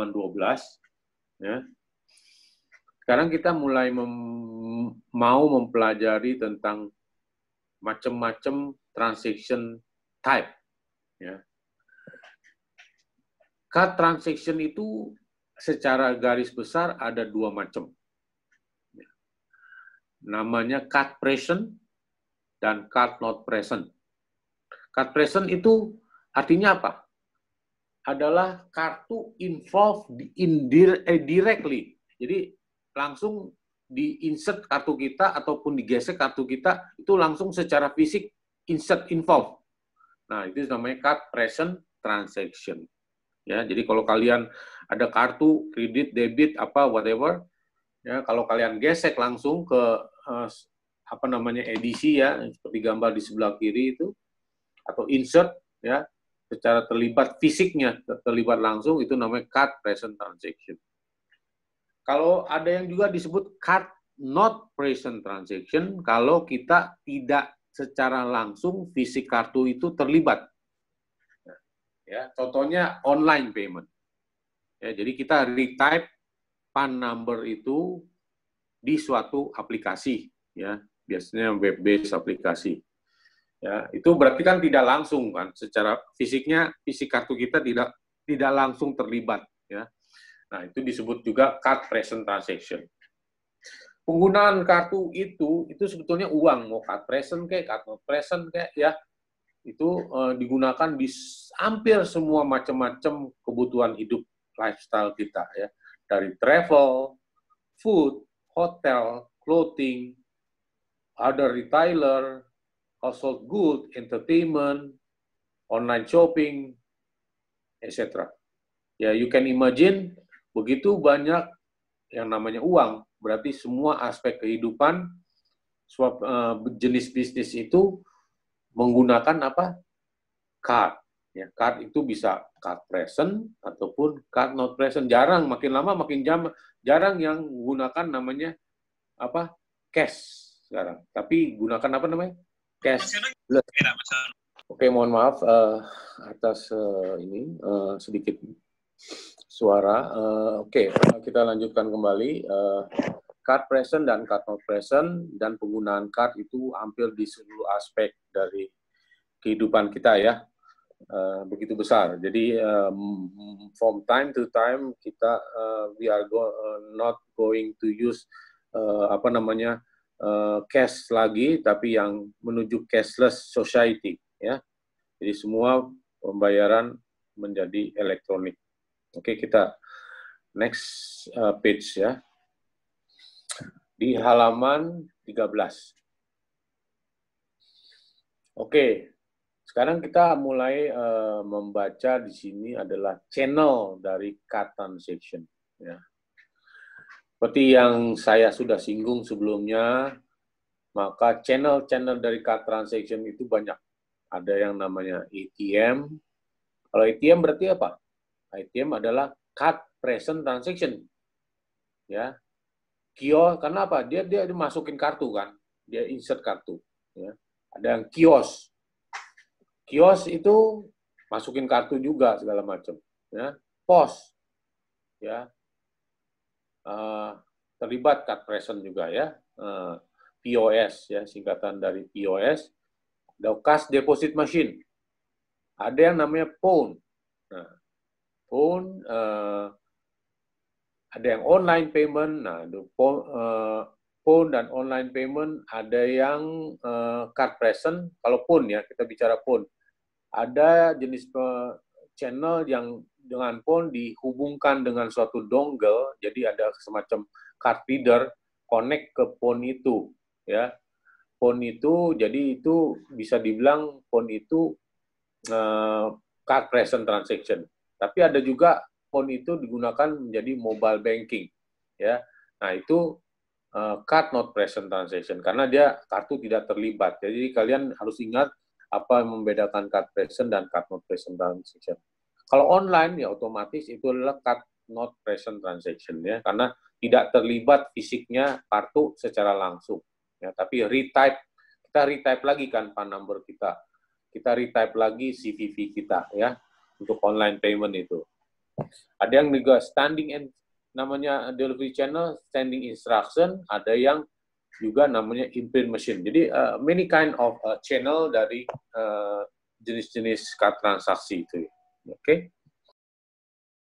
halaman 12. Ya. Sekarang kita mulai mau mempelajari tentang macam-macam transaction type. Ya. Card transaction itu secara garis besar ada dua macam. Ya. Namanya card present dan card not present. Card present itu artinya apa? Adalah kartu involved directly. Jadi langsung di-insert kartu kita ataupun digesek kartu kita, itu langsung secara fisik insert involved. Nah, itu namanya card present transaction. Ya, jadi kalau kalian ada kartu kredit, debit, apa whatever, ya kalau kalian gesek langsung ke edisi ya, seperti gambar di sebelah kiri itu, atau insert ya, secara terlibat fisiknya, terlibat langsung, itu namanya card present transaction. Kalau ada yang juga disebut card not present transaction, kalau kita tidak secara langsung fisik kartu itu terlibat. Ya, contohnya online payment. Ya, jadi kita retype PAN number itu di suatu aplikasi, ya, biasanya web-based aplikasi. Ya, itu berarti kan tidak langsung kan, secara fisiknya fisik kartu kita tidak langsung terlibat, ya. Nah, itu disebut juga card present transaction. Penggunaan kartu itu sebetulnya uang, mau card present kayak, card not present kayak, ya, itu digunakan di hampir semua macam-macam kebutuhan hidup lifestyle kita, ya, dari travel, food, hotel, clothing, other retailer, household good, entertainment, online shopping, etc. Ya, you can imagine begitu banyak yang namanya uang, berarti semua aspek kehidupan, jenis bisnis itu menggunakan apa? Card. Ya, card itu bisa card present ataupun card not present. Jarang, makin lama makin jarang yang menggunakan namanya apa? Cash sekarang. Tapi gunakan apa namanya? Cash. Oke, mohon maaf atas ini sedikit suara. Oke, kita lanjutkan kembali. Card present dan card not present, dan penggunaan card itu hampir di seluruh aspek dari kehidupan kita, ya, begitu besar. Jadi from time to time kita we are not going to use cash lagi, tapi yang menuju cashless society, ya. Jadi semua pembayaran menjadi elektronik. Oke, kita next page, ya. Di halaman 13. Oke, sekarang kita mulai membaca di sini adalah channel dari card transaction, ya. Seperti yang saya sudah singgung sebelumnya, maka channel-channel dari card transaction itu banyak. Ada yang namanya ATM. Kalau ATM berarti apa? ATM adalah card present transaction, ya. Kios, karena apa? Dia dimasukin kartu kan, dia insert kartu. Ya. Ada yang kios. Kios itu masukin kartu juga segala macam. Ya. Pos, ya, terlibat card present juga, ya. POS, ya, singkatan dari POS. Ada cash deposit machine. Ada yang namanya phone. Nah, phone ada yang online payment. Nah, phone dan online payment, ada yang card present. Kalau phone, ya, kita bicara phone. Ada jenis channel yang dengan phone dihubungkan dengan suatu dongle, jadi ada semacam card reader connect ke phone itu, ya. Phone itu, jadi itu bisa dibilang phone itu card present transaction. Tapi ada juga phone itu digunakan menjadi mobile banking, ya. Nah, itu card not present transaction karena dia kartu tidak terlibat. Jadi kalian harus ingat apa yang membedakan card present dan card not present transaction. Kalau online, ya otomatis itu adalah card not present transaction, ya, karena tidak terlibat fisiknya kartu secara langsung, ya. Tapi kita retype lagi kan PAN number kita retype lagi CVV kita, ya, untuk online payment itu. Ada yang juga standing and namanya delivery channel, standing instruction, ada yang juga namanya imprint machine. Jadi many kind of channel dari jenis-jenis card transaksi itu. Oke.